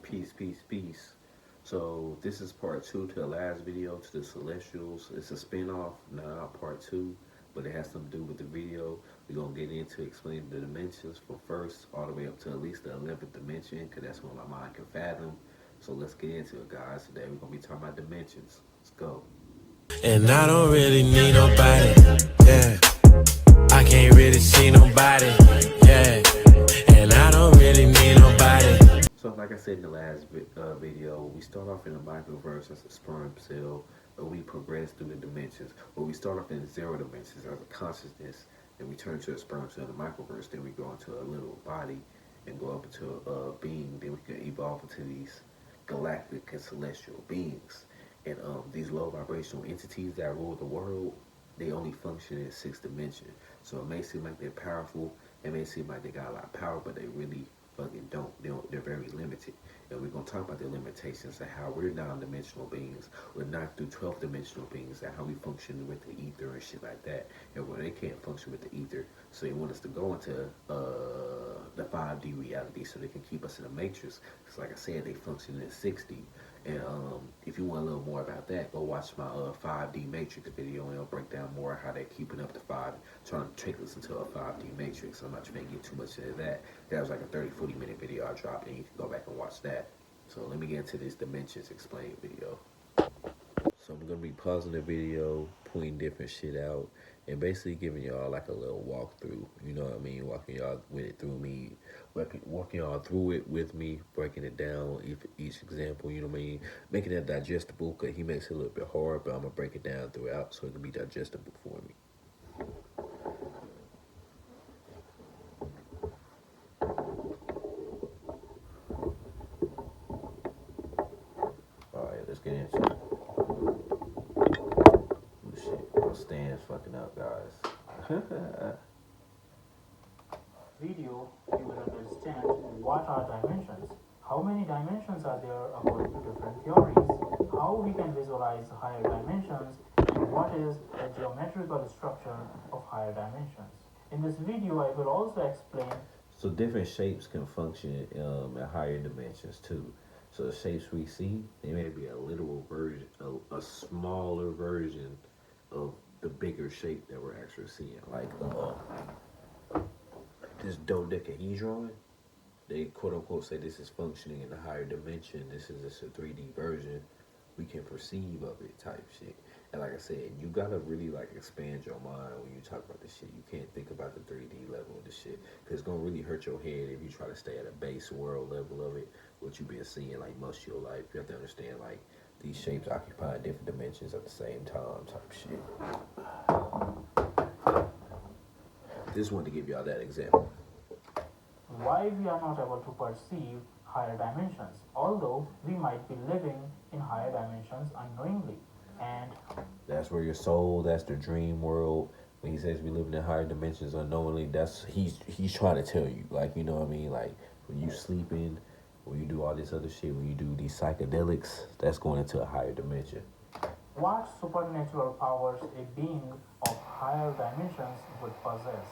Peace, peace, peace. So this is part two to the last video to the Celestials. It's a spin-off, not part two, but it has something to do with the video. We're gonna get into explaining the dimensions from first all the way up to at least the 11th dimension, because that's what my mind can fathom. So let's get into it, guys. Today we're gonna be talking about dimensions. Let's go. And I don't really need nobody, yeah. I can't really see nobody, yeah. And I don't really need nobody. So like I said in the last video, we start off in a microverse as a sperm cell, but we progress through the dimensions. Where we start off in zero dimensions as a consciousness, then we turn to a sperm cell in the microverse, then we go into a little body and go up into a being, then we can evolve into these galactic and celestial beings. And these low vibrational entities that rule the world, they only function in sixth dimension. So it may seem like they're powerful, it may seem like they got a lot of power, but they really fucking don't. They're very limited. And we're gonna talk about the limitations and how we're non-dimensional beings. We're not through 12th dimensional beings and how we function with the ether and shit like that. And when they can't function with the ether, so they want us to go into the 5D reality so they can keep us in the matrix. Because like I said, they function in 6D. And if you want a little more about that, go watch my 5D Matrix video, and it'll break down more how they're keeping up the trying to trick us into a 5D Matrix. I'm not trying to get too much into that. That was like a 30-40 minute video I dropped, and you can go back and watch that. So let me get into this Dimensions Explained video. So I'm going to be pausing the video, pointing different shit out, and basically giving y'all like a little walkthrough. You know what I mean? Walking y'all with it through me, walking y'all through it with me, breaking it down, each example, you know what I mean? Making it digestible, because he makes it a little bit hard, but I'm going to break it down throughout so it can be digestible for me. Alright, let's get into it. My stand's fucking up, guys. Video, you will understand what are dimensions, how many dimensions are there according to different theories, how we can visualize higher dimensions, and what is the geometrical structure of higher dimensions. In this video, I will also explain. So different shapes can function at higher dimensions too. So the shapes we see, they may be a literal version, a smaller version of the bigger shape that we're actually seeing. Like this dodecahedron, they quote unquote say this is functioning in a higher dimension. This is just a 3D version we can perceive of it type shit. And like I said, you gotta really like expand your mind when you talk about this shit. You can't think about the 3D level of this shit, because it's gonna really hurt your head if you try to stay at a base world level of it, what you've been seeing like most of your life. You have to understand like these shapes occupy different dimensions at the same time type shit. Just wanted to give y'all that example. Why we are not able to perceive higher dimensions, although we might be living in higher dimensions unknowingly. And that's where your soul, that's the dream world. When he says we live in higher dimensions unknowingly, that's he's trying to tell you, like, you know what I mean? Like when you sleeping, when you do all this other shit, when you do these psychedelics, that's going into a higher dimension. What supernatural powers a being of higher dimensions would possess?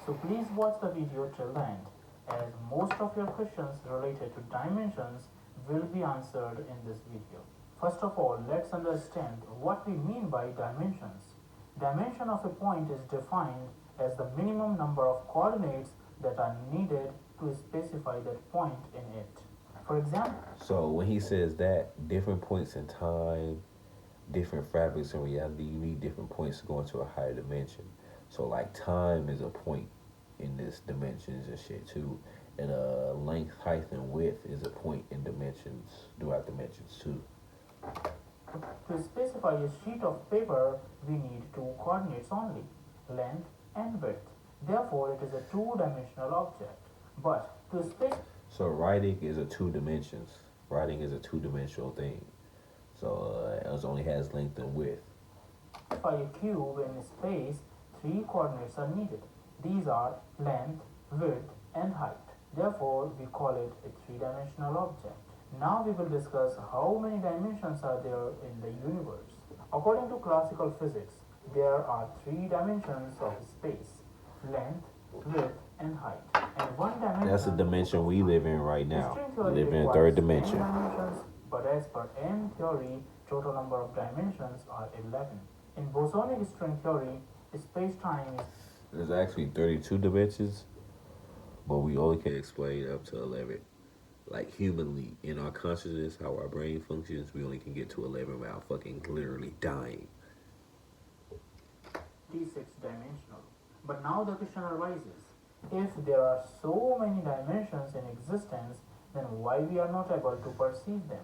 So please watch the video till the end, as most of your questions related to dimensions will be answered in this video. First of all, let's understand what we mean by dimensions. Dimension of a point is defined as the minimum number of coordinates that are needed to specify that point in it. For example, so when he says that, different points in time, different fabrics in reality, you need different points to go into a higher dimension. So like time is a point in this dimensions and shit too. And length, height, and width is a point in dimensions, throughout dimensions too. To specify a sheet of paper, we need two coordinates only, length and width. Therefore, it is a two-dimensional object. But to specify... So writing is a two dimensions. Writing is a two-dimensional thing. So it only has length and width. For a cube in space, three coordinates are needed. These are length, width, and height. Therefore, we call it a three-dimensional object. Now we will discuss how many dimensions are there in the universe. According to classical physics, there are three dimensions of space: length, width, and height. And one dimension. That's the dimension we live in right now. String We theory live in a requires third dimension. 10 dimensions, but as per N theory, total number of dimensions are 11. In bosonic string theory, space-time is There's actually 32 dimensions, but we only can explain up to 11. Like humanly, in our consciousness, how our brain functions, we only can get to 11 without fucking literally dying. D6-dimensional. But now the question arises, if there are so many dimensions in existence, then why we are not able to perceive them?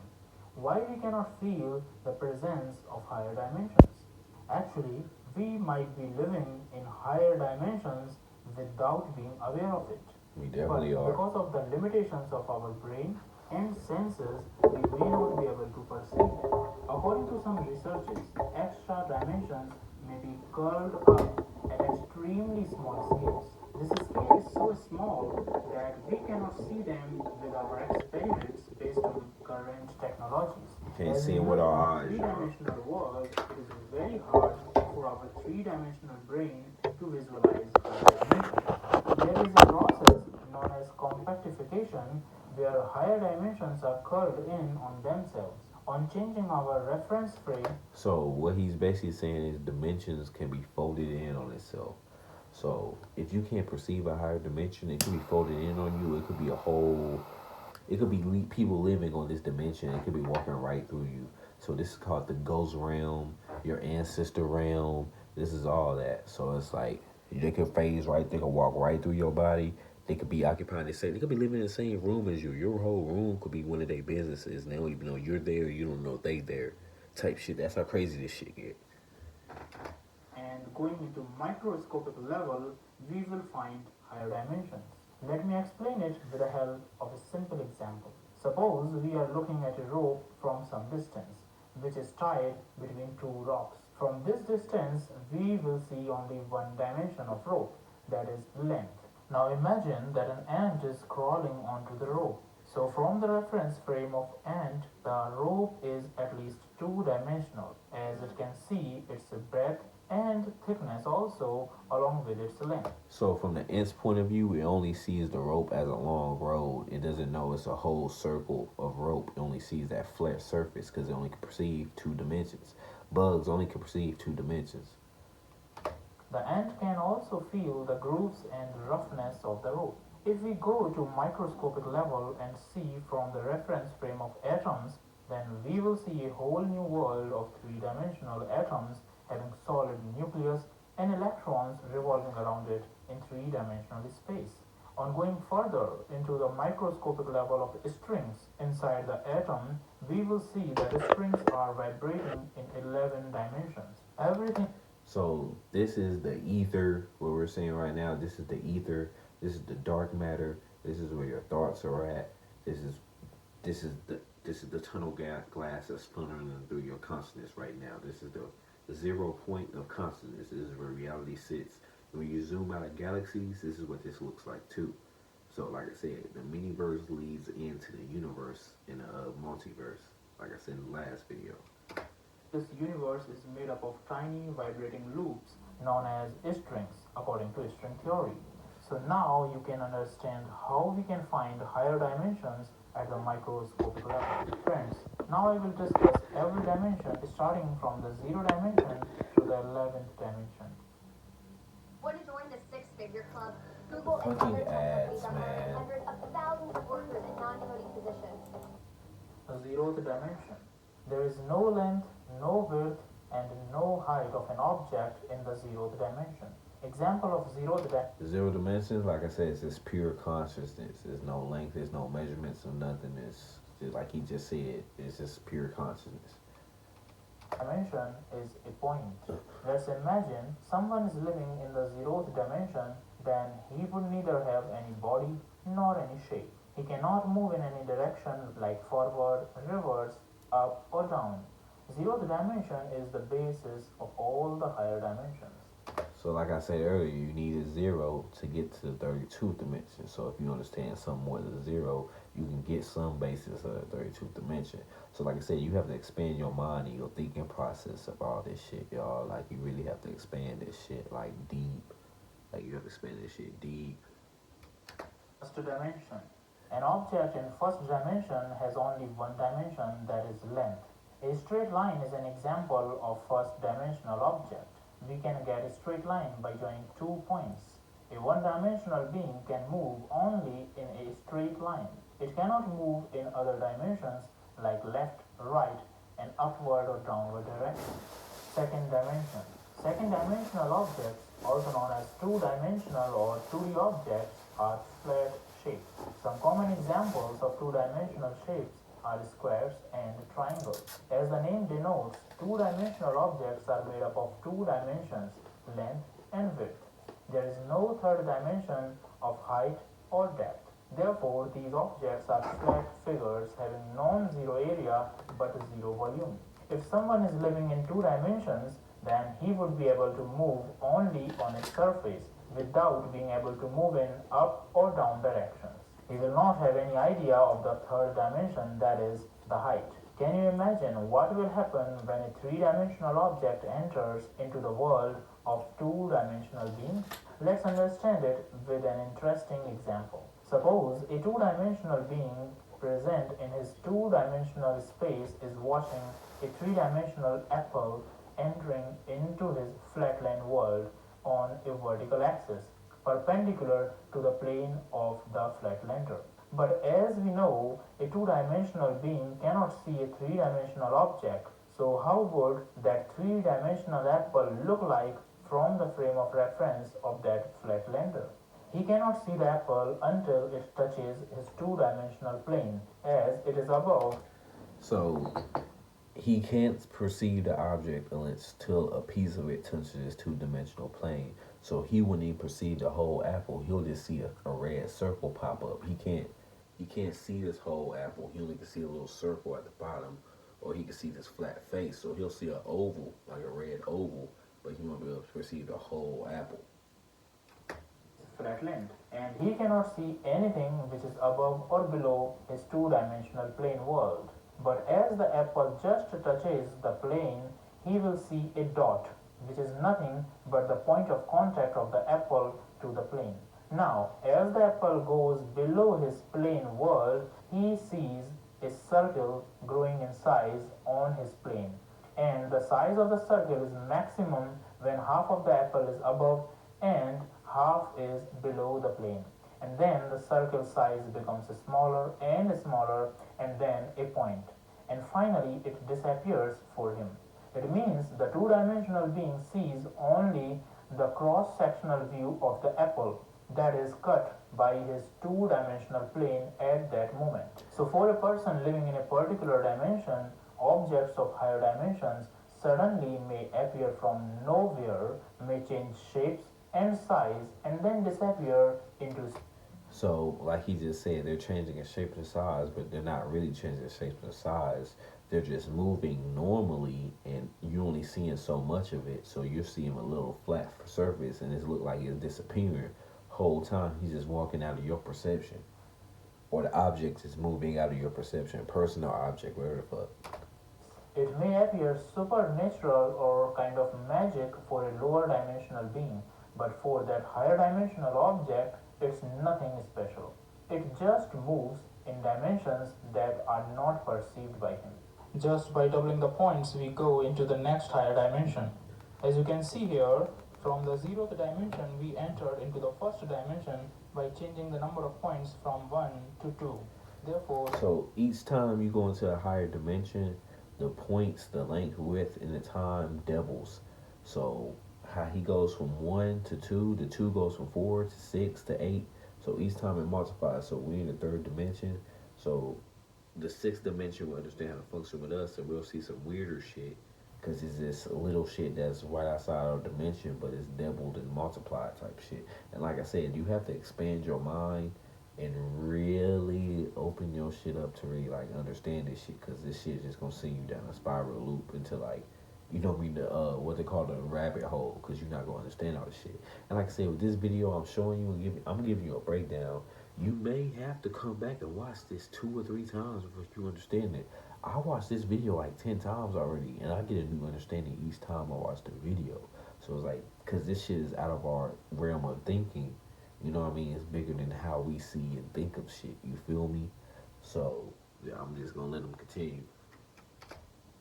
Why we cannot feel the presence of higher dimensions? Actually, we might be living in higher dimensions without being aware of it. We definitely But are. because of the limitations of our brain and senses, we may not be able to perceive them. According to some researches, extra dimensions may be curled up at extremely small scales. This scale is so small that we cannot see them with our experiments based on current technologies. Can't As see we them with live our in a eyes, y'all. three-dimensional world, it is very hard for our three-dimensional brain to visualize higher dimensions. There is a process known as compactification where higher dimensions are curled in on themselves. On changing our reference frame, So what he's basically saying is dimensions can be folded in on itself. So if you can't perceive a higher dimension, it could be folded in on you. It could be a whole. It could be people living on this dimension. It could be walking right through you. So this is called the ghost realm, your ancestor realm. This is all that. So it's like they could phase right. They could walk right through your body. They could be occupying the same. They could be living in the same room as you. Your whole room could be one of their businesses. And they don't even know you're there. You don't know they there. Type shit. That's how crazy this shit get. and going into microscopic level, we will find higher dimensions. Let me explain it with the help of a simple example. Suppose we are looking at a rope from some distance, which is tied between two rocks. From this distance, we will see only one dimension of rope, that is length. Now imagine that an ant is crawling onto the rope. So from the reference frame of ant, the rope is at least two-dimensional, as it can see its breadth and thickness also along with its length. So from the ant's point of view, it only sees the rope as a long road. It doesn't know it's a whole circle of rope. It only sees that flat surface because it only can perceive two dimensions. Bugs only can perceive two dimensions. The ant can also feel the grooves and roughness of the rope. If we go to microscopic level and see from the reference frame of atoms, then we will see a whole new world of three-dimensional atoms having solid nucleus and electrons revolving around it in three-dimensional space. On going further into the microscopic level of strings inside the atom, we will see that the strings are vibrating in 11 dimensions. Everything. So this is the ether, what we're saying right now. This is the ether. This is the dark matter. This is where your thoughts are at. This is the tunnel glass that's funneling through your consciousness right now. This is the 0 point of consciousness. This is where reality sits. When you zoom out of galaxies, this is what this looks like too. So like I said, the miniverse leads into the universe in a multiverse, like I said in the last video. This universe is made up of tiny vibrating loops known as strings according to string theory. So now you can understand how we can find higher dimensions at the microscopic level. Friends, now I will discuss every dimension starting from the 0 dimension to the 11th dimension. Want to join the six-figure club? Google and Fucking other tech ads, companies are hiring man. hundreds of thousands of workers in non-coding positions. The 0th dimension. There is no length, no width, and no height of an object in the 0th dimension. Example of 0th dimension. The 0 dimensions, like I said, it's just pure consciousness. There's no length, there's no measurements or nothing. It's just like he just said, it's just pure consciousness. Dimension is a point. Let's imagine someone is living in the 0th dimension, then he would neither have any body nor any shape. He cannot move in any direction like forward, reverse, up or down. 0th dimension is the basis of all the higher dimensions. So like I said earlier, you need a 0 to get to the 32th dimension. So if you understand something more than 0, you can get some basis of the 32th dimension. So like I said, you have to expand your mind and your thinking process of all this shit, y'all. Like you really have to expand this shit like deep. Like you have to expand this shit deep. First dimension. An object in first dimension has only one dimension, that is length. A straight line is an example of first dimensional object. We can get a straight line by joining 2 points. A one-dimensional being can move only in a straight line. It cannot move in other dimensions like left, right, and upward or downward direction. Second dimension. Second dimensional objects, also known as two-dimensional or 2D objects, are flat shapes. Some common examples of two-dimensional shapes are squares and triangles. As the name denotes, two-dimensional objects are made up of two dimensions, length and width. There is no third dimension of height or depth. Therefore, these objects are flat figures having non-zero area but zero volume. If someone is living in two dimensions, then he would be able to move only on a surface without being able to move in up or down directions. He will not have any idea of the third dimension, that is, the height. Can you imagine what will happen when a three-dimensional object enters into the world of two-dimensional beings? Let's understand it with an interesting example. Suppose a two-dimensional being present in his two-dimensional space is watching a three-dimensional apple entering into his flatland world on a vertical axis perpendicular to the plane of the flatlander. But as we know, a two-dimensional being cannot see a three-dimensional object. So how would that three-dimensional apple look like from the frame of reference of that flatlander? He cannot see the apple until it touches his two-dimensional plane, as it is above. So he can't perceive the object until a piece of it touches his two-dimensional plane. So he wouldn't even perceive the whole apple. He'll just see a red circle pop up. He can't see this whole apple. He only can see a little circle at the bottom, or he can see this flat face. So he'll see an oval, like a red oval, but he won't be able to perceive the whole apple. Flatland, and he cannot see anything which is above or below his two-dimensional plane world. But as the apple just touches the plane, he will see a dot, which is nothing but the point of contact of the apple to the plane. Now, as the apple goes below his plane world, he sees a circle growing in size on his plane. And the size of the circle is maximum when half of the apple is above and half is below the plane. And then the circle size becomes smaller and then a point. And finally it disappears for him. It means the two-dimensional being sees only the cross-sectional view of the apple that is cut by his two-dimensional plane at that moment. So for a person living in a particular dimension, objects of higher dimensions suddenly may appear from nowhere, may change shapes and size, and then disappear into space. So, like he just said, they're changing in shape and size, but they're not really changing in shape and size. They're just moving normally, and you're only seeing so much of it. So you're seeing a little flat surface, and it looks like it's disappearing. Whole time he's just walking out of your perception, or the object is moving out of your perception, person or object, whatever the fuck. It may appear supernatural or kind of magic for a lower dimensional being, but for that higher dimensional object, it's nothing special. It just moves in dimensions that are not perceived by him. Just by doubling the points, we go into the next higher dimension. As you can see here, from the 0th dimension, we entered into the first dimension by changing the number of points from 1 to 2. Therefore, so each time you go into a higher dimension, the points, the length, width, and the time doubles. So how he goes from 1 to 2, the 2 goes from 4 to 6 to 8. So each time it multiplies. So we're in the third dimension. So the sixth dimension will understand how to function with us, and we'll see some weirder shit. Because it's this little shit that's right outside our dimension, but it's doubled and multiplied type shit. And like I said, you have to expand your mind and really open your shit up to really like understand this shit, because this shit is just gonna send you down a spiral loop into like, you know what I mean, the what they call the rabbit hole, because you're not gonna understand all this shit. And like I said, with this video I'm showing you, I'm giving you a breakdown. You may have to come back and watch this 2 or 3 times before you understand it. I watched this video like 10 times already, and I get a new understanding each time I watch the video. So it's like, because this shit is out of our realm of thinking, You know what I mean? It's bigger than how we see and think of shit. You feel me? So yeah, I'm just gonna let them continue.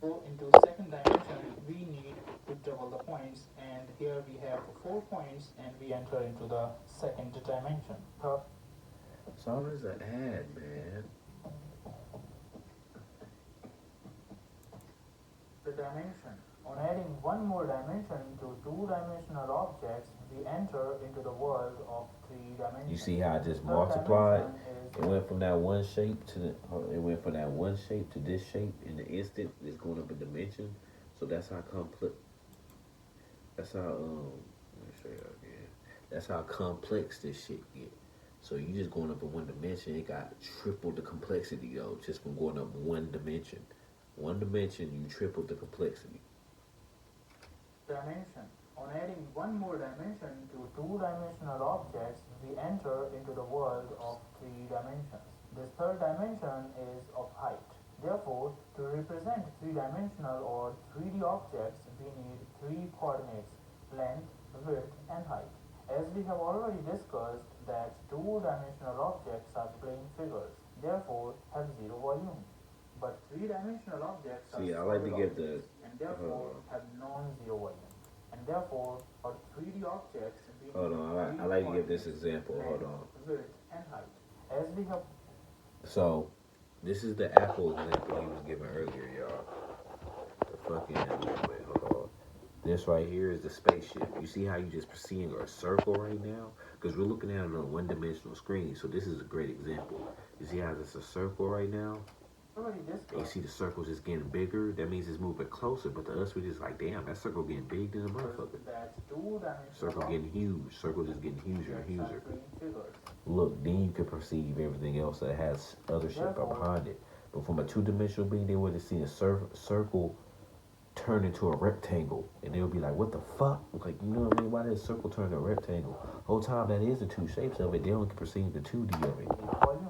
Go into second dimension, we need to double the points, and here we have 4 points, and we enter into the second dimension. So how does that add, man? The dimension. On adding one more dimension to two-dimensional objects, we enter into the world of three dimensions. You see how I just Third multiplied? dimension is It went from that one shape to it went from that one shape to this shape in the instant. It's going up a dimension. So that's how complex. That's how Let me show you again. That's how complex this shit get. So you just going up in one dimension. It got triple the complexity though, just from going up one dimension. One dimension, you tripled the complexity. dimension. On adding one more dimension to two-dimensional objects, we enter into the world of three dimensions. This third dimension is of height. Therefore, to represent three-dimensional or 3D objects, we need three coordinates: length, width, and height. As we have already discussed that two-dimensional objects are plane figures, therefore have zero volume. But three-dimensional objects are See, I like to solid get the. objects and therefore have non-zero volume. And therefore, for 3D objects, we Hold on, I like to give this example. Hold on. width, and height. As we have So, this is the Apple example he was giving earlier, y'all. The fucking wait, hold on. This right here is the spaceship. You see how you just proceeding a circle right now? Because we're looking at it on a one-dimensional screen. So this is a great example. You see how it's a circle right now? already And you discussed see the circle's just getting bigger. That means it's moving closer. But to us, we're just like, damn, that circle getting big than a motherfucker. that two-dimensional Circle getting huge. Circle just getting huger and objects are huger. plane figures. Look, then you can perceive everything else that has other shit behind it. But from a two-dimensional being, they would have seen a circle turn into a rectangle, and they'll be like, "What the fuck?" Like, you know what I mean? Why did a circle turn into a rectangle? Whole time that is the two shapes of it. They only can perceive the 2D of it. Volume.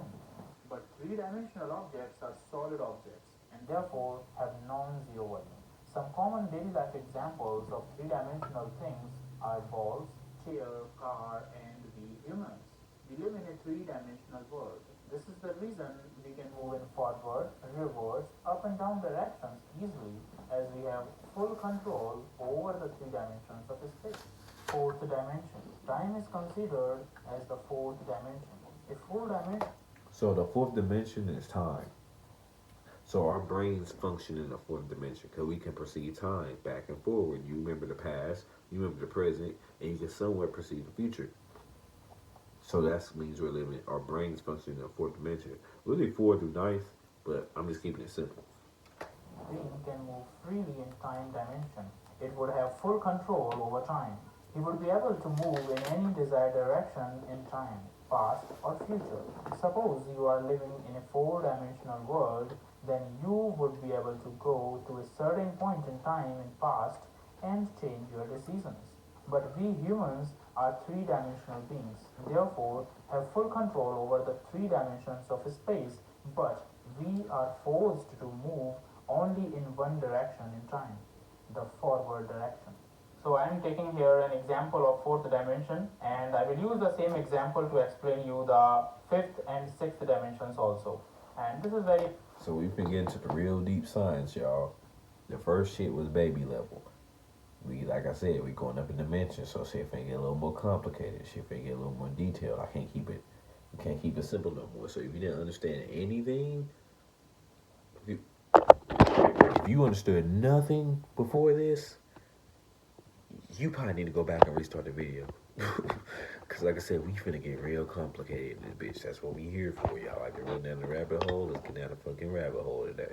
But three-dimensional objects are solid objects and therefore have non-zero volume. Some common daily life examples of three-dimensional things are balls, chair, car, and we humans. We live in a three-dimensional world. This is the reason we can move in forward, reverse, up and down directions easily, as we have full control over the three dimensions of space. Fourth dimension. Time is considered as the fourth dimension. A full dimension. So the fourth dimension is time. So our brains function in the fourth dimension because we can perceive time back and forward. You remember the past, you remember the present, and you can somewhat perceive the future. So that means we're living, our brains function in the fourth dimension. Really fourth through ninth, but I'm just keeping it simple. Being can move freely in time dimension. It would have full control over time. He would be able to move in any desired direction in time, past or future. Suppose you are living in a four-dimensional world, then you would be able to go to a certain point in time in past and change your decisions. But we humans are three-dimensional beings, therefore have full control over the three dimensions of space, but we are forced to move only in one direction in time, the forward direction. So I am taking here an example of fourth dimension, and I will use the same example to explain you the fifth and sixth dimensions also. And this is very So we can get into the real deep science, y'all. The first shit was baby level. We, like I said, we going up in dimensions, so shit finna get a little more complicated. Shit finna get a little more detailed. I can't keep it. We can't keep it simple no more. So if you didn't understand anything, if you understood nothing before this, you probably need to go back and restart the video. Cause like I said, we finna get real complicated in this bitch. That's what we here for, y'all. Like to run down the rabbit hole. Let's get down the fucking rabbit hole today.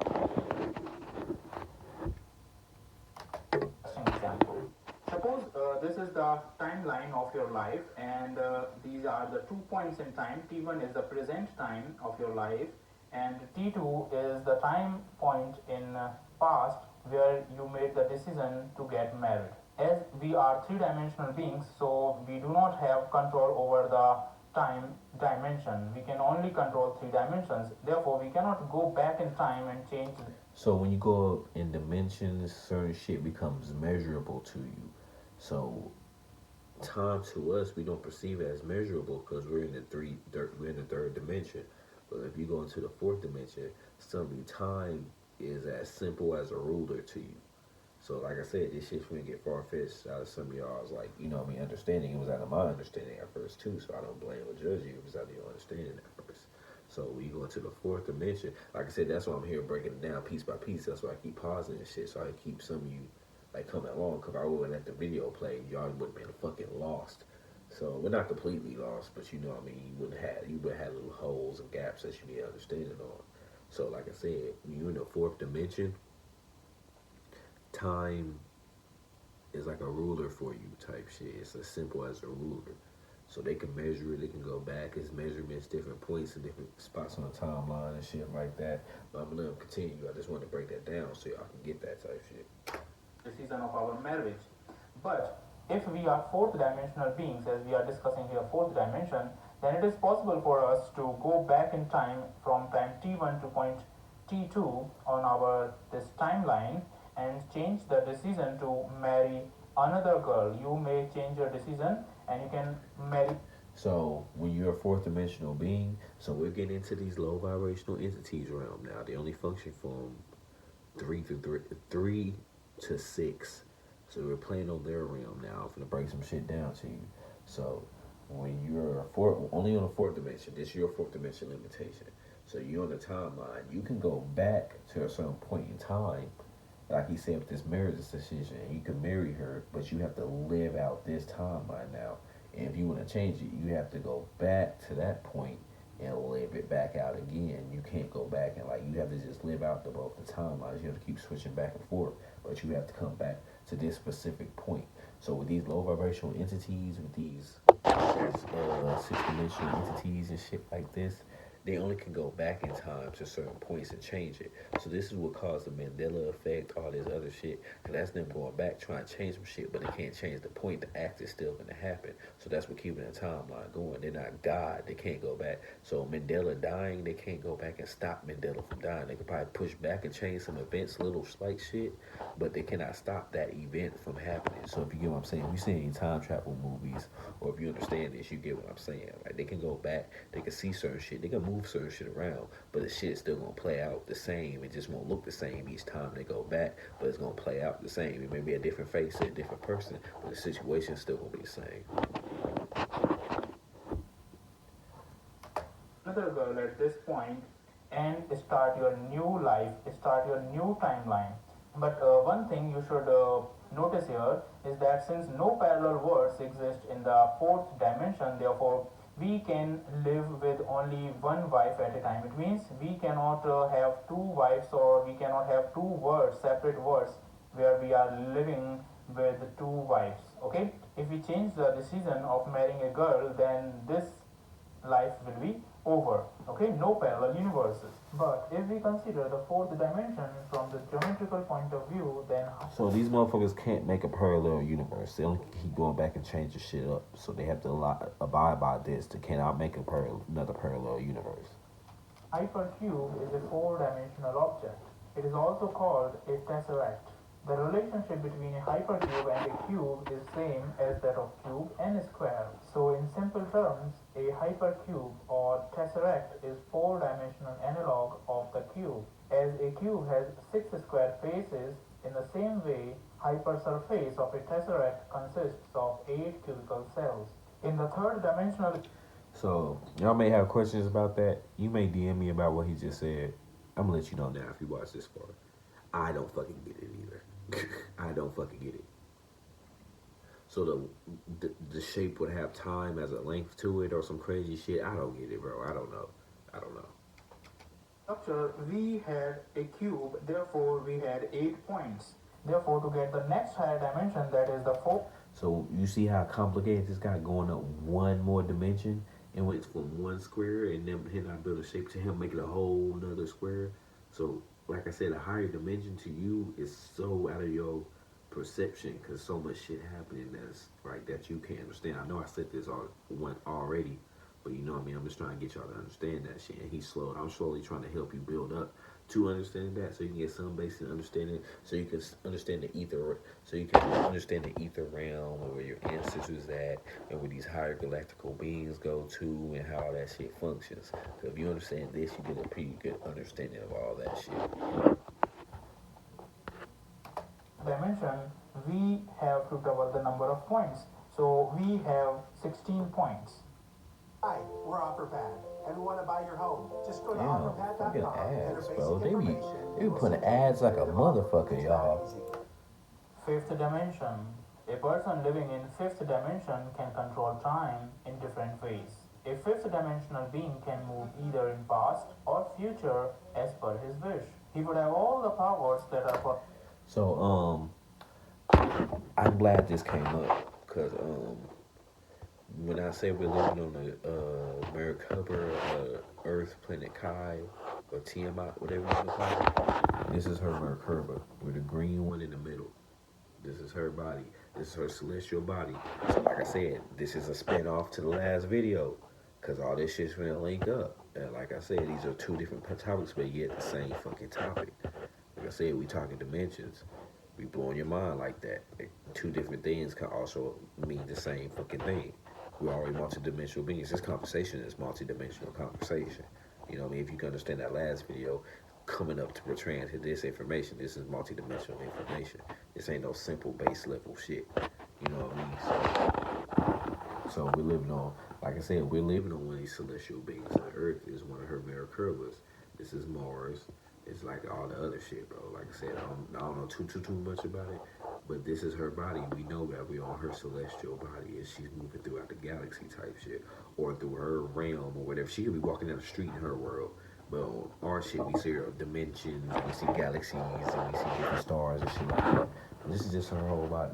example. Suppose this is the timeline of your life, and these are the 2 points in time. T1 is the present time of your life, and T2 is the time point in past where you made the decision to get married. As we are three-dimensional beings, so we do not have control over the time dimension. We can only control three dimensions. Therefore, we cannot go back in time and change. So when you go up in dimensions, certain shit becomes measurable to you. So time to us, we don't perceive it as measurable because we're in the third dimension. But if you go into the fourth dimension, suddenly time is as simple as a ruler to you. So like I said, this shit's gonna get far fetched out of some of y'all's, like, understanding. It was out of my understanding at first too, so I don't blame or judge you if it's out of your understanding at first. So when you go into the fourth dimension, like I said, that's why I'm here breaking it down piece by piece. That's why I keep pausing and shit, so I keep some of you like coming along. Cause if I would let the video play, y'all would have been fucking lost. So we're not completely lost, but you would have little holes and gaps that you need understanding on. So like I said, when you're in the fourth dimension, time is like a ruler for you type shit. It's as simple as a ruler. So they can measure it, they can go back, it's measurements, different points and different spots on the timeline and shit like that. But I'm gonna let them continue. I just want to break that down so y'all can get that type shit. The season of our marriage. But if we are fourth dimensional beings, as we are discussing here, fourth dimension, then it is possible for us to go back in time from time t1 to point t2 on our this timeline and change the decision to marry another girl. You may change your decision and you can marry. So when you're a fourth dimensional being, so we're getting into these low vibrational entities realm now. They only function from three to six. So we're playing on their realm now. I'm gonna break some shit down to you. So when you're only on the fourth dimension, this is your fourth dimension limitation. So you're on the timeline. You can go back to a certain point in time, like he said with this marriage decision. You can marry her, but you have to live out this timeline now. And if you want to change it, you have to go back to that point and live it back out again. You can't go back and you have to just live out both the timelines. You have to keep switching back and forth, but you have to come back to this specific point. So with these low vibrational entities, with these six dimensional entities and shit like this, they only can go back in time to certain points and change it. So this is what caused the Mandela effect, all this other shit. And that's them going back trying to change some shit, but they can't change the point. The act is still going to happen. So that's what keeping the timeline going. They're not God. They can't go back. So Mandela dying, they can't go back and stop Mandela from dying. They could probably push back and change some events, little slight shit, but they cannot stop that event from happening. So if you get what I'm saying, if you see any time travel movies, or if you understand this, you get what I'm saying. Like, they can go back, they can see certain shit, they can move certain shit around, but the shit's still gonna play out the same. It just won't look the same each time they go back, but it's gonna play out the same. It may be a different face, a different person, but the situation's still gonna be the same. Another girl at this point and start your new life, start your new timeline. But one thing you should notice here is that since no parallel worlds exist in the fourth dimension, therefore we can live with only one wife at a time. It means we cannot have two wives, or we cannot have two worlds, separate worlds, where we are living with two wives. Okay, if we change the decision of marrying a girl, then this life will be over. Okay, no parallel universes. But if we consider the fourth dimension from the geometrical point of view, then So these motherfuckers can't make a parallel universe. They only keep going back and changing shit up. So they have to abide by this. They cannot make another parallel universe. hypercube is a four-dimensional object. It is also called a tesseract. The relationship between a hypercube and a cube is same as that of cube and square. So in simple terms, a hypercube or tesseract is four-dimensional analog of the cube. As a cube has six square faces, in the same way, hypersurface of a tesseract consists of 8 cubical cells. In the third dimensional. So y'all may have questions about that. You may DM me about what he just said. I'm gonna let you know now if you watch this far. I don't fucking get it either. I don't fucking get it. So the shape would have time as a length to it or some crazy shit. I don't get it, bro. I don't know. Structure, we had a cube, therefore we had 8 points. Therefore, to get the next higher dimension, that is the 4. So you see how complicated this guy going up one more dimension, and went from one square, and then him not build a shape to him, make it a whole nother square. So like I said, a higher dimension to you is so out of your perception, because so much shit happening that's right that you can't understand. I know I said this already, but you know what I mean. I'm just trying to get y'all to understand that shit. And I'm slowly trying to help you build up to understanding that, so you can get some basic understanding, so you can understand the ether, so you can understand the ether realm and where your ancestors at, and where these higher galactical beings go to, and how all that shit functions. So if you understand this, you get a pretty good understanding of all that shit. Dimension, we have to double the number of points. So we have 16 points. Hi, we're OfferPad, and we want to buy your home. Just go to Damn, fucking offerpad.com, enter ads, basic bro. They information. be putting ads like a motherfucker, y'all. Fifth dimension. A person living in fifth dimension can control time in different ways. A fifth dimensional being can move either in past or future as per his wish. He would have all the powers that are for. So I'm glad this came up, because when I say we're living on the Merkaba, Earth, planet Kai, or Tiamat, whatever you want to call it, this is her Merkaba, with the green one in the middle. This is her body. This is her celestial body. So like I said, this is a spin-off to the last video, because all this shit's gonna link up. And like I said, these are two different topics, but yet the same fucking topic. Like I said, we talking dimensions. We blowing your mind like that. Like, two different things can also mean the same fucking thing. We're already multidimensional beings. This conversation is multidimensional conversation. You know what I mean? If you can understand that last video, coming up to portraying to this information, this is multidimensional information. This ain't no simple base level shit. You know what I mean? So we're living on, like I said, we're living on one of these celestial beings. The Earth is one of her mirror curvers. This is Mars. It's like all the other shit, bro. Like I said, I don't know too much about it, but this is her body. We know that we're on her celestial body, and she's moving throughout the galaxy type shit, or through her realm or whatever. She could be walking down the street in her world, but on our shit, we see her dimensions, we see galaxies, and we see different stars and shit like that. And this is just her whole body.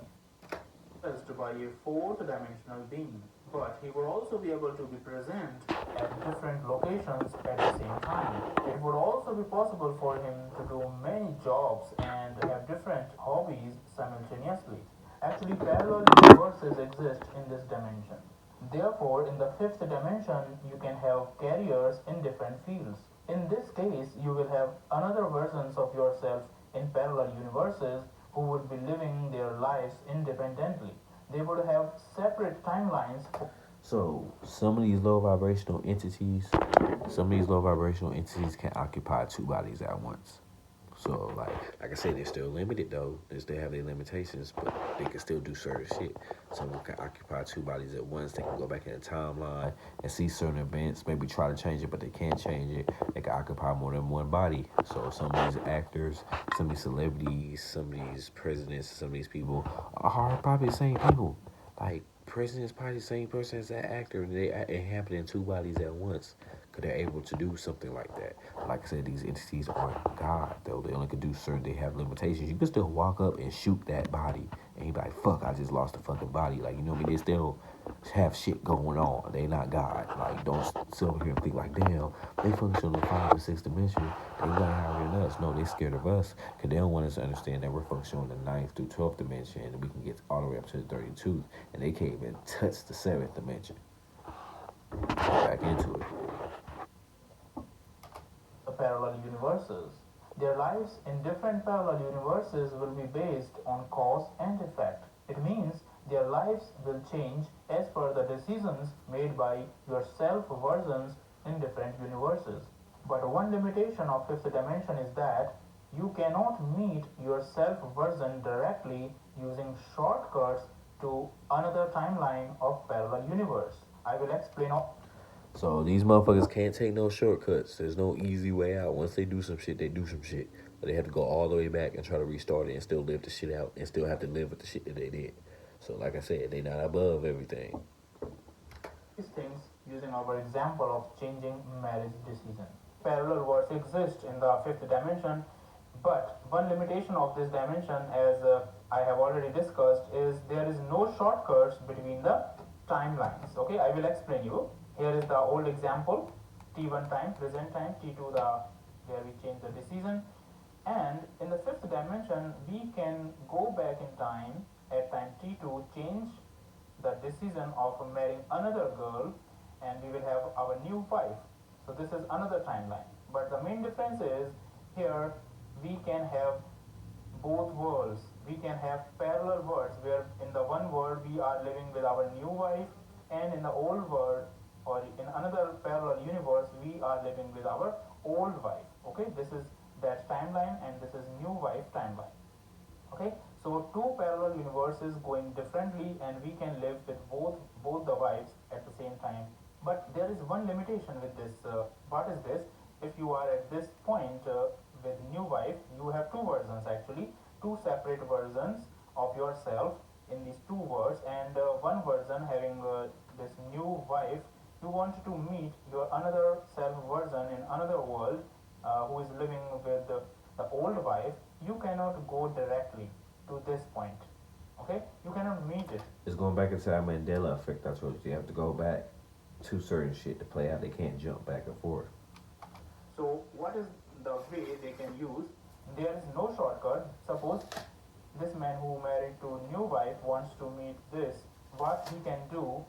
Possessed by a fourth dimensional being, but he would also be able to be present at different locations at the same time. It would also be possible for him to do many jobs and have different hobbies simultaneously. Actually, parallel universes exist in this dimension. Therefore, in the fifth dimension, you can have careers in different fields. In this case, you will have another versions of yourself in parallel universes who would be living their lives independently. They would have separate timelines. So some of these low vibrational entities can occupy two bodies at once. So like I said, they're still limited though. They still have their limitations, but they can still do certain shit. Someone can occupy two bodies at once. They can go back in the timeline and see certain events, maybe try to change it, but they can't change it. They can occupy more than one body. So some of these actors, some of these celebrities, some of these presidents, some of these people are probably the same people. Like, president is probably the same person as that actor, and they inhabit in two bodies at once, because they're able to do something like that. Like I said, these entities aren't God, though. They only can do certain, they have limitations. You can still walk up and shoot that body, and you be like, fuck, I just lost a fucking body. Like, you know what I mean? They still have shit going on. They not God. Like, don't sit over here and think like, damn, they function on the 5 and 6 dimension. They way higher than us. No, they scared of us, because they don't want us to understand that we're functioning on the 9th through 12th dimension, and we can get all the way up to the 32th, and they can't even touch the 7th dimension. Back into it. The parallel universes. Their lives in different parallel universes will be based on cause and effect. It means their lives will change as per the decisions made by your self versions in different universes. But one limitation of fifth dimension is that you cannot meet your self version directly using shortcuts to another timeline of parallel universe. I will explain. So these motherfuckers can't take no shortcuts. There's no easy way out. Once they do some shit, they do some shit. But they have to go all the way back and try to restart it and still live the shit out and still have to live with the shit that they did. So like I said, they not above everything. These things using our example of changing marriage decision. Parallel worlds exist in the fifth dimension, but one limitation of this dimension, as I have already discussed, is there is no shortcuts between the timelines. Okay, I will explain you. Here is the old example, T1 time, present time, T2 where we change the decision. And in the fifth dimension, we can go back in time at time T2, change the decision of marrying another girl, and we will have our new wife. So this is another timeline. But the main difference is here we can have both worlds. We can have parallel worlds where in the one world we are living with our new wife, and in the old world or in another parallel universe we are living with our old wife. Okay, this is that timeline and this is new wife timeline. Okay, so two parallel universes going differently and we can live with both the wives at the same time. But there is one limitation with this. What is this? If you are at this point with new wife, you have two versions, actually two separate versions of yourself in these two worlds, and one version having this new wife, you want to meet your another self version in another world who is living with the old wife. You cannot go directly to this point. Okay, you cannot meet it. It's going back into that Mandela effect. I told you. You have to go back to certain shit to play out. They can't jump back and forth. So what is the way they can use? There is no shortcut. Suppose this man who married to new wife wants to meet this. What he can do?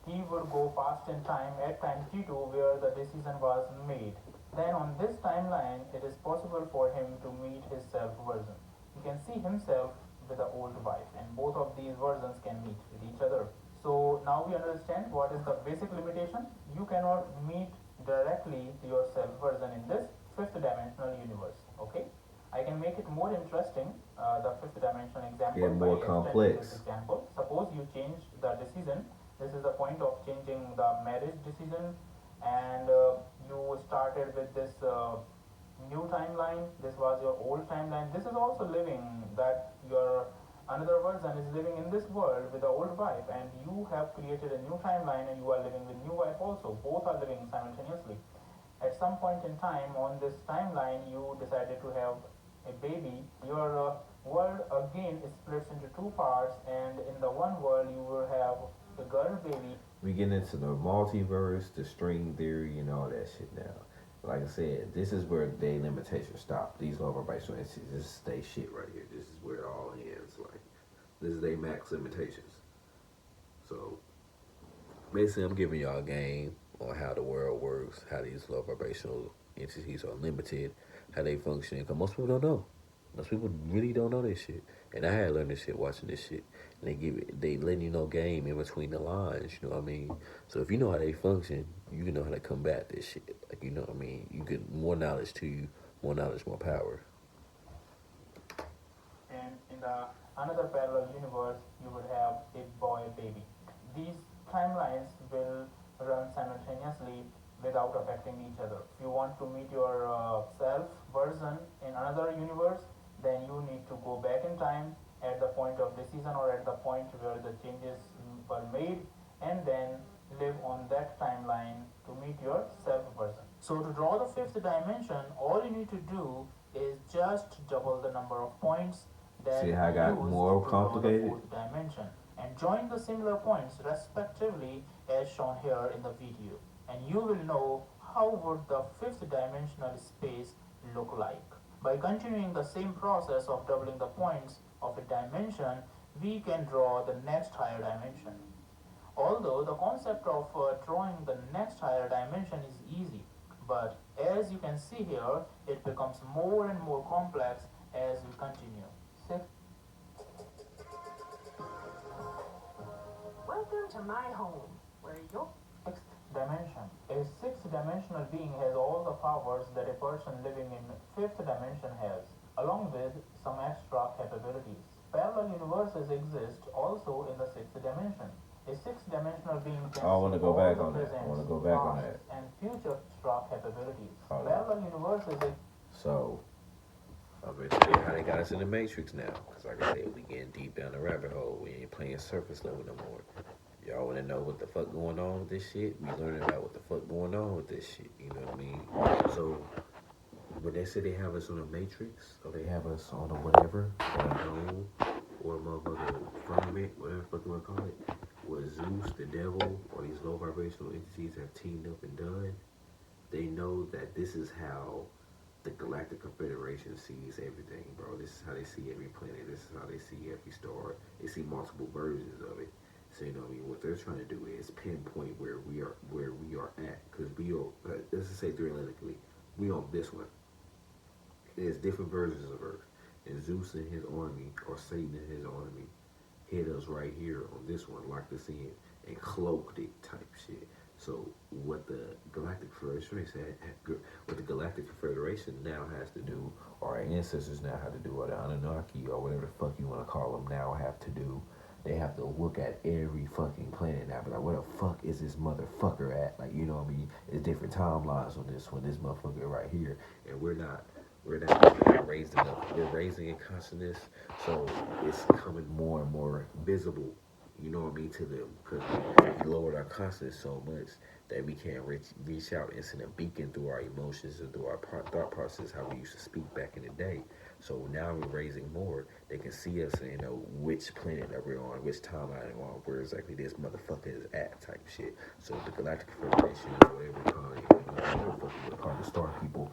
He will go past in time at time T2 where the decision was made. Then on this timeline, it is possible for him to meet his self version. He can see himself with the old wife, and both of these versions can meet with each other. So now we understand what is the basic limitation. You cannot meet directly your self version in this fifth dimensional universe. Okay, I can make it more interesting. The fifth dimensional example. Yeah, more by complex. this example. Suppose you change the decision. This is the point of changing the marriage decision, and you started with this new timeline. This was your old timeline. This is also living that your another version is living in this world with the old wife, and you have created a new timeline and you are living with new wife also. Both are living simultaneously. At some point in time on this timeline, you decided to have a baby. Your world again splits into two parts, and in the one world you will have the girl baby. We get into the multiverse, the string theory, and all that shit now. Like I said, this is where the limitations stop. These lower vibrational entities, this is they shit right here. This is where it all ends. Like, this is their max limitations. So, basically, I'm giving y'all a game on how the world works, how these low vibrational entities are limited, how they function. Because most people don't know. Most people really don't know this shit. And I had learned this shit watching this shit. And they letting you know game in between the lines, you know what I mean? So if you know how they function, you can know how to combat this shit. Like, you know what I mean? You get more knowledge to you, more knowledge, more power. And in the another parallel universe, you would have a boy baby. These timelines will run simultaneously without affecting each other. If you want to meet your self version in another universe, then you need to go back in time at the point of decision or at the point where the changes were made, and then live on that timeline to meet your self version. So to draw the fifth dimension, all you need to do is just double the number of points that See how I got used more to draw the complicated? fourth dimension, and join the similar points respectively as shown here in the video, and you will know how would the fifth dimensional space look like. By continuing the same process of doubling the points of a dimension, we can draw the next higher dimension. Although the concept of drawing the next higher dimension is easy, but as you can see here, it becomes more and more complex as we continue. Welcome to my home, where you'll Sixth dimension. A sixth dimensional being has all the powers that a person living in fifth dimension has, along with some extra capabilities. Parallel universes exist also in the sixth dimension. A sixth dimensional being can I wanna see go all back the on that. I present, wanna go back on past, that. and future extra capabilities. Hold on. Parallel universes So, I'm going to tell you how they got us in the Matrix now. Because, like I said, we getting deep down the rabbit hole. We ain't playing surface level no more. Y'all want to know what the fuck going on with this shit? We learning about what the fuck going on with this shit. You know what I mean? So, when they say they have us on a Matrix, or they have us on a whatever, or a dome, or a motherfucking firmament, whatever the fuck you want to call it, what Zeus, the devil, or these low vibrational entities have teamed up and done, they know that this is how the Galactic Confederation sees everything, bro. This is how they see every planet. This is how they see every star. They see multiple versions of it. So you know what I mean. What they're trying to do is pinpoint where we are at, because we are. Let's just say theoretically, we on this one. there's different versions of Earth. And Zeus and his army, or Satan and his army, hit us right here on this one, locked us in, and cloaked it type shit. So what the Galactic Federation now has to do, or our ancestors now have to do, or the Anunnaki, or whatever the fuck you want to call them, now have to do. They have to look at every fucking planet now, be like, where the fuck is this motherfucker at? Like, you know what I mean? There's different timelines on this one. This motherfucker right here, and we're not raising up. We're raising in consciousness, so it's becoming more and more visible. You know what I mean, to them, because we lowered our consciousness so much that we can't reach out and send a beacon through our emotions and through our thought process how we used to speak back in the day. So now we're raising more. They can see us and know which planet that we're on, which timeline we're on, where exactly this motherfucker is at, type shit. So the Galactic Federation, or whatever you call it, whatever the fuck you call the Star People,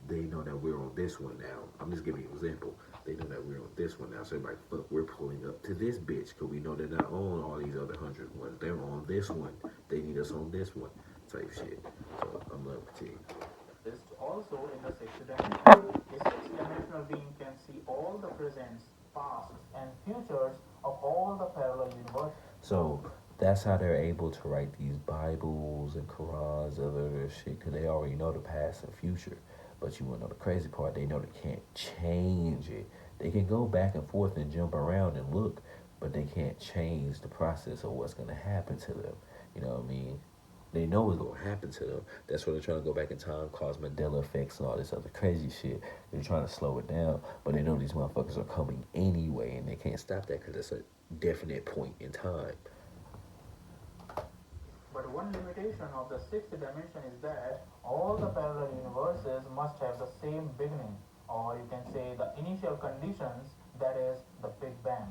they know that we're on this one now. I'm just giving you an example. They know that we're on this one now. So they're like, fuck, we're pulling up to this bitch because we know they're not on all these other 100 ones. They're on this one. They need us on this one, type shit. So I'm love fatigue. Is also in the sixth dimension. A sixth-dimensional being can see all the presents, pasts, and futures of all the parallel universes. So that's how they're able to write these Bibles and Qurans, other shit, because they already know the past and future. But you want to know the crazy part, they know they can't change it. They can go back and forth and jump around and look, but they can't change the process of what's going to happen to them. You know what I mean? They know what's going to happen to them. That's why they're trying to go back in time, cause Mandela effects and all this other crazy shit. They're trying to slow it down, but they know these motherfuckers are coming anyway, and they can't stop that because it's a definite point in time. But one limitation of the sixth dimension is that all the parallel universes must have the same beginning, or you can say the initial conditions, that is the Big Bang.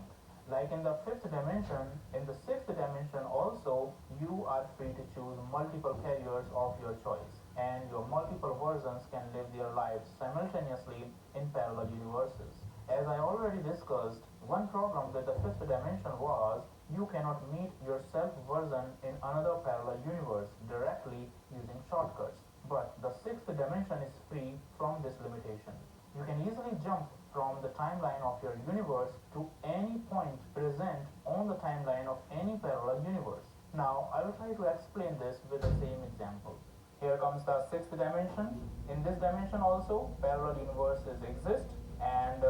Like in the fifth dimension, in the sixth dimension also, you are free to choose multiple carriers of your choice, and your multiple versions can live their lives simultaneously in parallel universes. As I already discussed, one problem with the fifth dimension was you cannot meet your self version in another parallel universe directly using shortcuts. But the sixth dimension is free from this limitation. You can easily jump from the timeline of your universe to any point present on the timeline of any parallel universe. Now, I will try to explain this with the same example. Here comes the sixth dimension. In this dimension also, parallel universes exist, and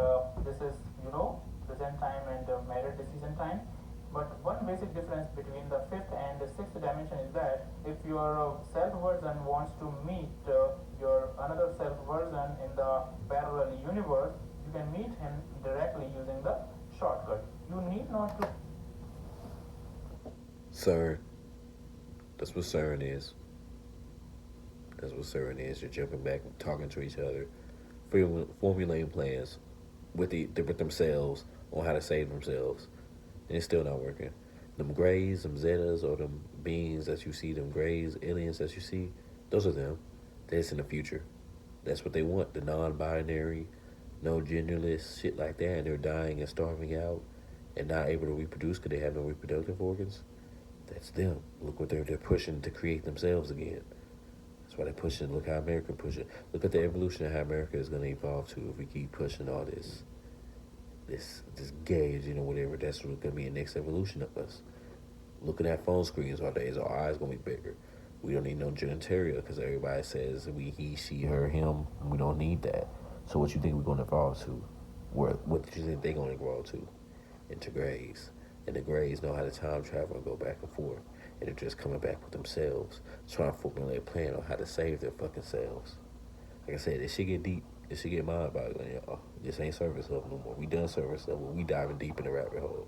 this is, present time and merit decision time. But one basic difference between the fifth and the sixth dimension is that if your self version wants to meet your another self version in the parallel universe, you can meet him directly using the shortcut. You need not to. CERN. That's what CERN is. That's what CERN is. You're jumping back, talking to each other, formulating plans with themselves on how to save themselves. And it's still not working. Them grays, them zetas, or them beings that you see, them grays, aliens that you see, those are them. That's in the future. That's what they want, the non-binary, no genderless, shit like that, and they're dying and starving out and not able to reproduce because they have no reproductive organs. That's them. Look what they're pushing to create themselves again. That's why they're pushing. Look how America pushing. Look at the evolution of how America is going to evolve to if we keep pushing all this gauge, whatever. That's what's gonna be the next evolution of us. Looking at phone screens all day, our eyes gonna be bigger. We don't need no genitalia because everybody says we, he, she, her, him. We don't need that. So what you think we're gonna evolve to? What do you think they're gonna evolve to? Into grays. And the grays know how to time travel and go back and forth. And they're just coming back with themselves, trying to formulate a plan on how to save their fucking selves. Like I said, this shit get deep. This shit get mind-boggling, y'all. This ain't surface level no more. We done surface level. We diving deep in the rabbit hole.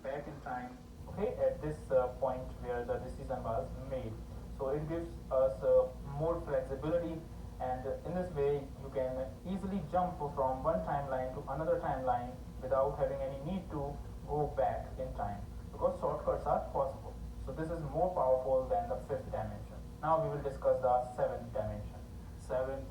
Back in time, okay, at this point where the decision was made. So it gives us more flexibility, and in this way you can easily jump from one timeline to another timeline without having any need to go back in time, because shortcuts are possible. So this is more powerful than the fifth dimension. Now we will discuss the seventh dimension. Seventh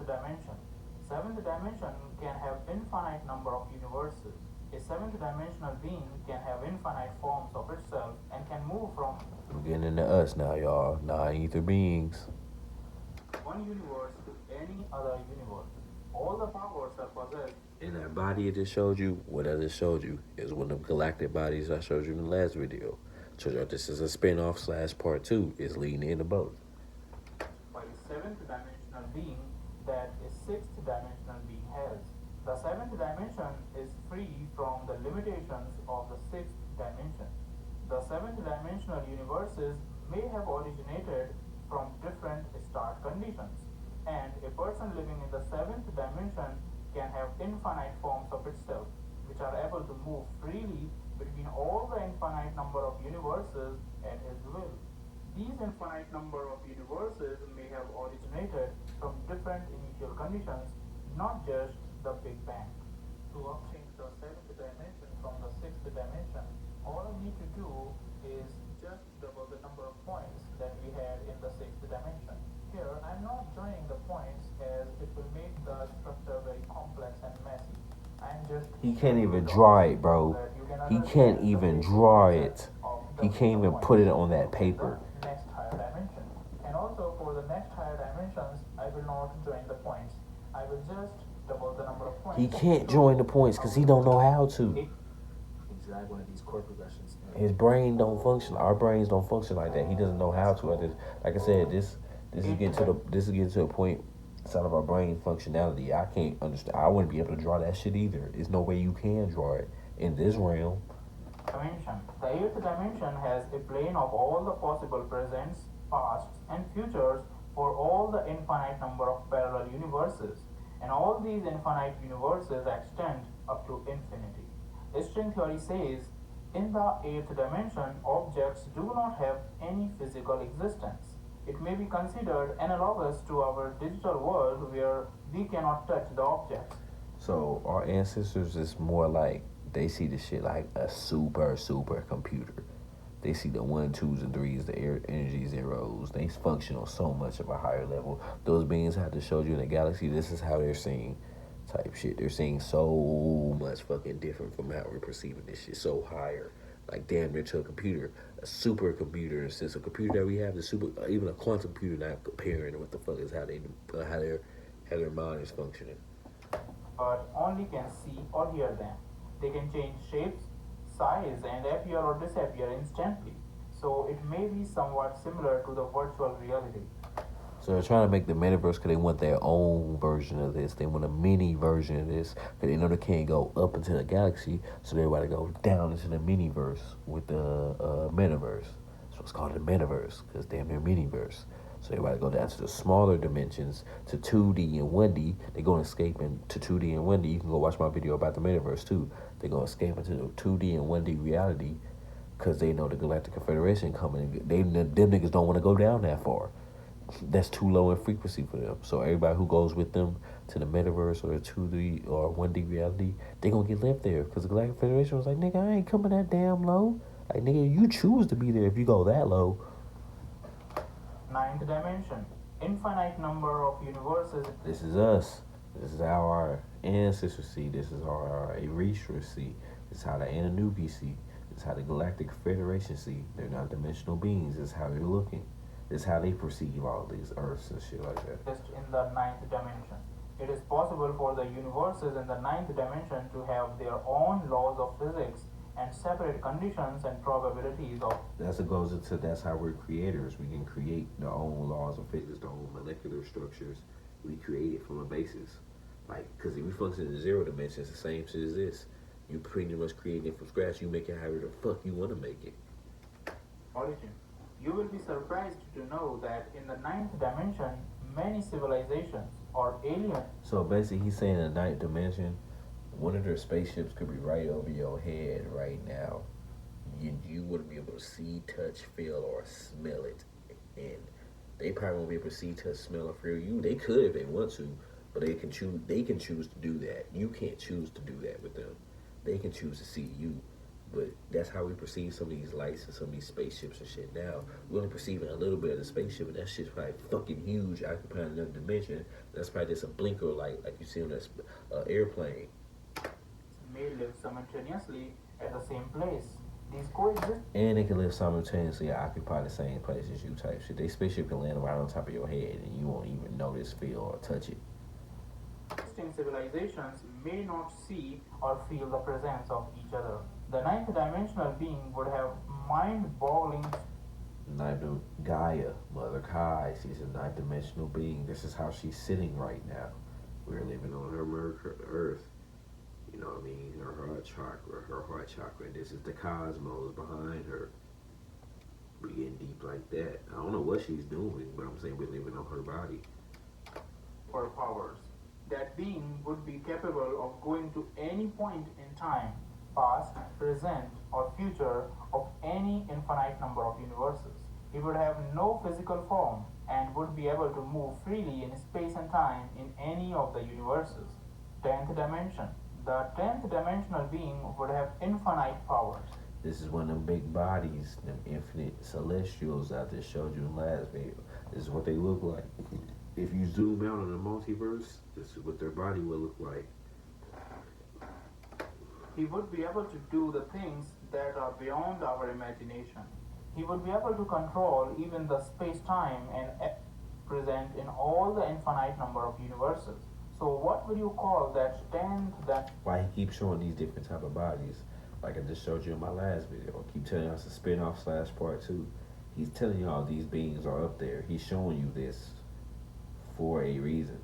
dimension can have infinite number of universes. A seventh dimensional being can have infinite forms of itself and can move from. We're getting into us now, y'all. 9-ether beings. one universe to any other universe. All the powers are possessed. And that body I just showed you, what I just showed you, is one of the galactic bodies I showed you in the last video. So this is a spin-off / part 2. It's leading into both. By the seventh dimensional being that a sixth dimensional being has. The seventh dimension is free from the limitations of the sixth dimension. The seventh dimensional universes may have originated from different start conditions, and a person living in the seventh dimension can have infinite forms of itself, which are able to move freely between all the infinite number of universes at his will. These infinite number of universes may have originated from different initial conditions, not just the Big Bang. To obtain the seventh dimension from the sixth dimension, all I need to do is just double the number of points that we had in the sixth dimension. Here, I'm not joining the points as it will make the structure very complex and messy. I'm just He can't even draw it, bro. He can't even draw it. He can't even put it on that paper. Next higher dimension. And also for the next higher dimensions, I will not join the points. I will just double the number of points. He can't join the points because he don't know how to. Drag one of these chord progressions. His brain don't function. Our brains don't function like that. He doesn't know how to. Like I said, this is getting to a point outside of our brain functionality. I can't understand. I wouldn't be able to draw that shit either. There's no way you can draw it in this realm. Dimension. The eighth dimension has a plane of all the possible presents, pasts, and futures for all the infinite number of parallel universes, and all these infinite universes extend up to infinity. String theory says, in the eighth dimension, objects do not have any physical existence. It may be considered analogous to our digital world where we cannot touch the objects. So our ancestors is more like, they see the shit like a super computer. They see the 1, 2s, and 3s, the energy zeros. They function on so much of a higher level. Those beings have to show you in the galaxy, this is how they're seeing type shit. They're seeing so much fucking different from how we're perceiving this shit. So higher. Like damn near to a computer. A supercomputer, in a sense. A computer that we have, even a quantum computer not comparing what the fuck is how their mind is functioning. But only can see or hear them. They can change shapes, size, and appear or disappear instantly. So it may be somewhat similar to the virtual reality. So they're trying to make the metaverse because they want their own version of this. They want a mini version of this because they know they can't go up into the galaxy, so they're about to go down into the miniverse with the metaverse. So it's called the metaverse because damn near miniverse. So they're about to go down to the smaller dimensions, to 2D and 1D. They're going to escape into 2D and 1D. You can go watch my video about the metaverse too. They're going to escape into the 2D and 1D reality because they know the Galactic Confederation coming. Them niggas don't want to go down that far. That's too low in frequency for them. So everybody who goes with them to the metaverse or the 2D or 1D reality, they gonna get left there. Because the Galactic Federation was like, nigga, I ain't coming that damn low. Like, nigga, you choose to be there if you go that low. Ninth dimension. Infinite number of universes. This is us. This is how our ancestors see. This is how our erasers see. This is how the Anunnaki see. This is how the Galactic Federation see. They're not dimensional beings. This is how they're looking. This is how they perceive all these earths and shit like that. Just in the ninth dimension. It is possible for the universes in the ninth dimension to have their own laws of physics and separate conditions and probabilities of. That's how we're creators. We can create our own laws of physics, our own molecular structures. We create it from a basis. Like, because if we function in 0 dimension, it's the same shit as this. You pretty much create it from scratch. You make it however the fuck you want to make it. Origin. You will be surprised to know that in the ninth dimension, many civilizations or aliens. So basically, he's saying in the ninth dimension, one of their spaceships could be right over your head right now. You wouldn't be able to see, touch, feel, or smell it. And they probably won't be able to see, touch, smell, or feel you. They could if they want to, but they can choose. They can choose to do that. You can't choose to do that with them. They can choose to see you. But that's how we perceive some of these lights and some of these spaceships and shit now. We're only perceiving a little bit of the spaceship, and that shit's probably fucking huge, occupying another dimension. That's probably just a blinker light like you see on that airplane. May live simultaneously at the same place. These coexist. And they can live simultaneously and occupy the same place as you type shit. They spaceship can land right on top of your head and you won't even notice, feel, or touch it. Existing civilizations may not see or feel the presence of each other. The ninth dimensional being would have mind-boggling. Gaia, Mother Kai, she's a ninth dimensional being. This is how she's sitting right now. We're living on her Earth. You know what I mean? Her heart chakra. This is the cosmos behind her. We getting deep like that. I don't know what she's doing, but I'm saying we're living on her body. For powers. That being would be capable of going to any point in time, past, present, or future of any infinite number of universes. He would have no physical form and would be able to move freely in space and time in any of the universes. 10th dimension. The 10th dimensional being would have infinite powers. This is one of them big bodies, them infinite celestials I just showed you in the last video. This is what they look like. If you zoom out on the multiverse, this is what their body will look like. He would be able to do the things that are beyond our imagination. He would be able to control even the space-time and present in all the infinite number of universes. So what would you call that 10th that? Why he keeps showing these different type of bodies? Like I just showed you in my last video. I keep telling you it's a spin-off / part 2. He's telling y'all these beings are up there. He's showing you this for a reason.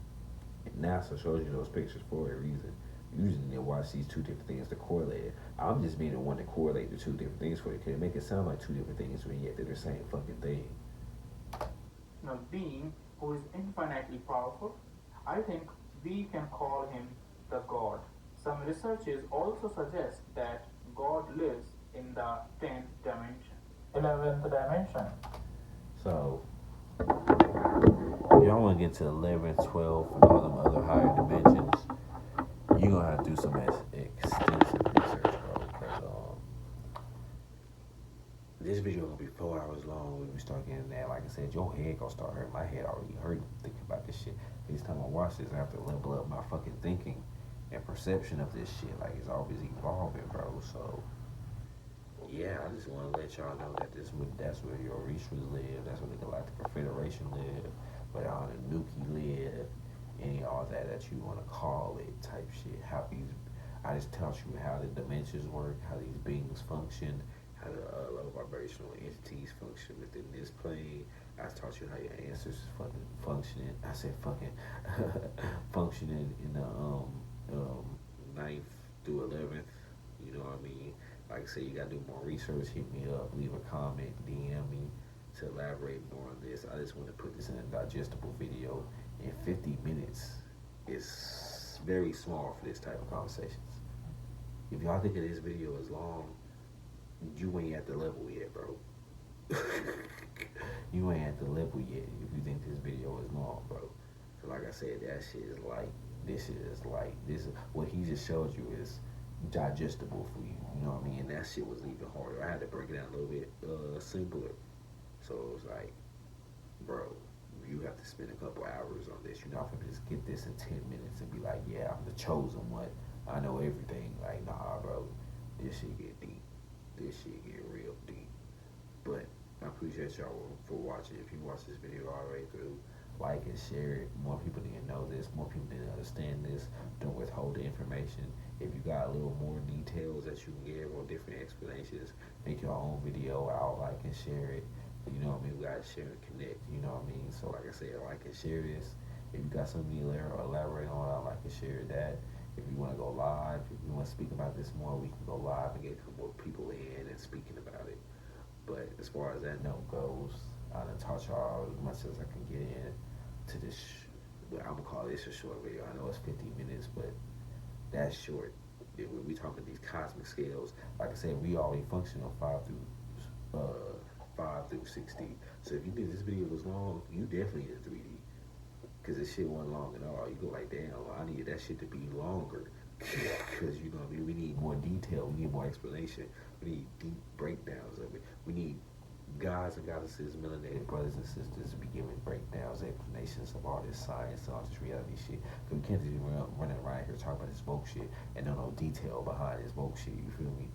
And NASA shows you those pictures for a reason. Usually they watch these two different things to correlate. I'm just being the one to correlate the two different things for you. Can make it sound like two different things when yet they're the same fucking thing. A being who is infinitely powerful. I think we can call him the God. Some researches also suggest that God lives in the 10th dimension. 11th dimension. So, if y'all want to get to 11, 12, and all them other higher dimensions, you're going to have to do some extensive research, bro. Because this video going to be 4 hours long when we start getting that. Like I said, your head going to start hurting. My head already hurting thinking about this shit. Each time I watch this, I have to level up my fucking thinking and perception of this shit. Like, it's always evolving, bro. So, yeah, I just want to let y'all know that that's where your Orishas live. That's where the Galactic Confederation live. Where the Anunnaki live. Any all that you want to call it type shit. I just taught you how the dimensions work, how these beings function, how the low vibrational entities function within this plane. I taught you how your ancestors functioning. I said fucking functioning in the 9th through 11th. You know what I mean? Like I said, you gotta do more research. Hit me up, leave a comment, DM me to elaborate more on this. I just want to put this in a digestible video. In 50 minutes is very small for this type of conversations. If y'all think of this video as long, you ain't at the level yet, bro. You ain't at the level yet if you think this video is long, bro. So like I said, that shit is light. This is what he just showed you is digestible for you. You know what I mean? And that shit was even harder. I had to break it down a little bit simpler. So it was like, bro, you have to spend a couple hours on this. You're not gonna just get this in 10 minutes and be like, yeah, I'm the chosen one. I know everything. Like, nah, bro. This shit get deep. This shit get real deep. But I appreciate y'all for watching. If you watch this video all the way through, like and share it. More people need to know this. More people need to understand this. Don't withhold the information. If you got a little more details that you can give or different explanations, make your own video out, like and share it. You know what I mean? We gotta share and connect. You know what I mean? So like I said, like and share this. If you got something to elaborate on, I'd like to share that. If you want to go live, if you want to speak about this more, we can go live and get more people in and speaking about it. But as far as that note goes, I done taught y'all as much as I can get in to this. I'm gonna call this a short video. I know it's 50 minutes, but that's short. When we talking these cosmic scales, like I said, we already function on 5 through 60. So if you think this video was long, you definitely need a 3D. Cause this shit wasn't long at all. You go like, damn, I need that shit to be longer. Cause you know what I mean? We need more detail. We need more explanation. We need deep breakdowns of it. We need gods and goddesses, melanated brothers and sisters to be giving breakdowns, explanations of all this science, all this reality shit. Cause we can't just be running around here talking about this woke shit and don't know detail behind this woke shit. You feel me?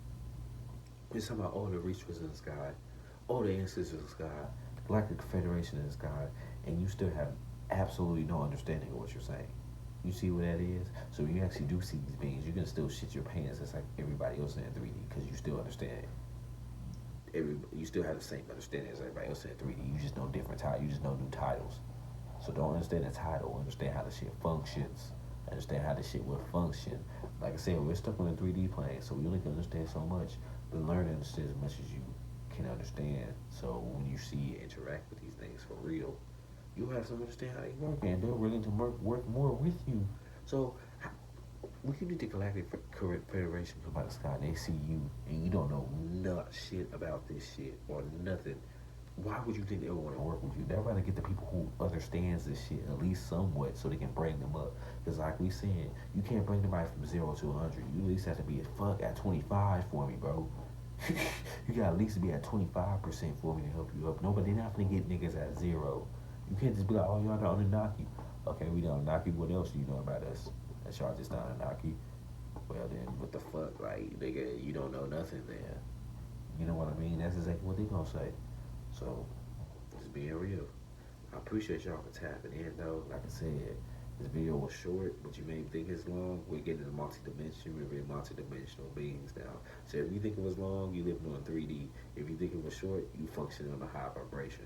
It's talking about, oh, the reach was in the sky. Oh, the ancestors in the sky. The Galactic Federation in the sky. And you still have absolutely no understanding of what you're saying. You see what that is? So when you actually do see these beings, you can still shit your pants just like everybody else in 3D because you still understand. You still have the same understanding as everybody else in 3D. You just know different titles. You just know new titles. So don't understand the title. Understand how the shit functions. Understand how the shit will function. Like I said, we're stuck on a 3D plane, so we only can understand so much. But learn to understand as much as you can understand. So when you see interact with these things for real, you'll have some understand how they work, and they're willing to work more with you. So when you need the Galactic Federation come out of the sky and they see you and you don't know not shit about this shit or nothing, why would you think they would want to work with you? They'd rather get the people who understands this shit at least somewhat so they can bring them up. Because like we said, you can't bring anybody from 0 to 100. You at least have to be at 25 for me, bro. You gotta at least be at 25% for me to help you up. Nobody not gonna get niggas at 0. You can't just be like, oh, y'all don't knock you. Okay, we don't knock you. What else do you know about us? That y'all just not knock you. Well then, what the fuck? Like, nigga, you don't know nothing then. You know what I mean? That's exactly what they gonna say. So, just being real. I appreciate y'all for tapping in though. Like I said, this video was short, but you may think it's long. We're getting into multi-dimension. We're in multi-dimensional beings now. So if you think it was long, you living on 3D. If you think it was short, you function on a high vibration.